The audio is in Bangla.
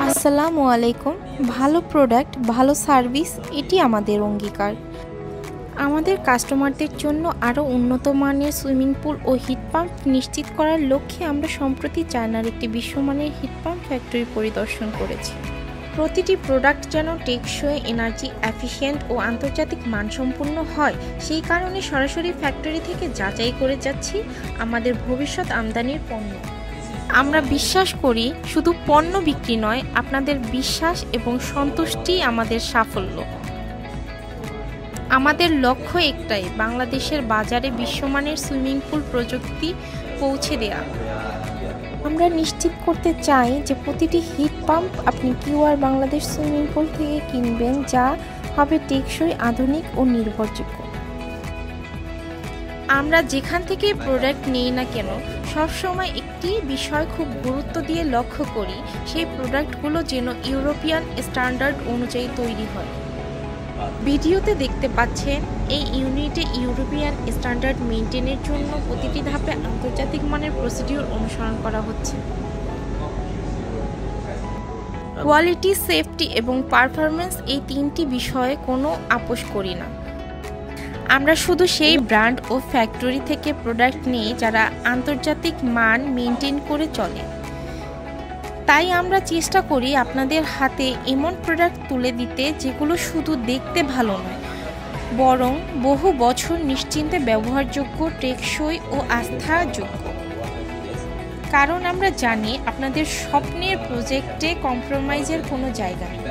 আসসালামু আলাইকুম। ভালো প্রোডাক্ট, ভালো সার্ভিস এটি আমাদের অঙ্গীকার। আমাদের কাস্টমারদের জন্য আরও উন্নত মানের সুইমিং পুল ও হিট পাম্প নিশ্চিত করার লক্ষ্যে আমরা সম্প্রতি চায়নার একটি বিশ্বমানের হিট পাম্প ফ্যাক্টরি পরিদর্শন করেছি। প্রতিটি প্রোডাক্ট যেন টেকসই, এনার্জি এফিশিয়েন্ট ও আন্তর্জাতিক মানসম্পন্ন হয়, সেই কারণে সরাসরি ফ্যাক্টরি থেকে যাচাই করে যাচ্ছি আমাদের ভবিষ্যৎ আমদানির পণ্য। আমরা বিশ্বাস করি শুধু পণ্য বিক্রি নয়, আপনাদের বিশ্বাস এবং সন্তুষ্টি আমাদের সাফল্য। আমাদের লক্ষ্য একটাই, বাংলাদেশের বাজারে বিশ্বমানের সুইমিং পুল প্রযুক্তি পৌঁছে দেয়া। আমরা নিশ্চিত করতে চাই যে প্রতিটি হিট পাম্প আপনি কিউআর বাংলাদেশ সুইমিং পুল থেকে কিনবেন, যা হবে টেকসই, আধুনিক ও নির্ভরযোগ্য। আমরা যেখান থেকে প্রোডাক্ট নিই না কেন, সবসময় একটি বিষয় খুব গুরুত্ব দিয়ে লক্ষ্য করি, সেই প্রোডাক্টগুলো যেন ইউরোপিয়ান স্ট্যান্ডার্ড অনুযায়ী তৈরি হয়। ভিডিওতে দেখতে পাচ্ছেন, এই ইউনিটে ইউরোপিয়ান স্ট্যান্ডার্ড মেনটেনের জন্য প্রতিটি ধাপে আন্তর্জাতিক মানের প্রসিডিউর অনুসরণ করা হচ্ছে। কোয়ালিটি, সেফটি এবং পারফরম্যান্স, এই তিনটি বিষয়ে কোনো আপোস করি না। আমরা শুধু সেই ব্র্যান্ড ও ফ্যাক্টরি থেকে প্রোডাক্ট নিই যারা আন্তর্জাতিক মান মেনটেন করে চলে। তাই আমরা চেষ্টা করি আপনাদের হাতে এমন প্রোডাক্ট তুলে দিতে যেগুলো শুধু দেখতে ভালো নয়, বরং বহু বছর নিশ্চিন্তে ব্যবহারযোগ্য, টেকসই ও আস্থাযোগ্য। কারণ আমরা জানি আপনাদের স্বপ্নের প্রজেক্টে কম্প্রোমাইজের কোনো জায়গা নেই।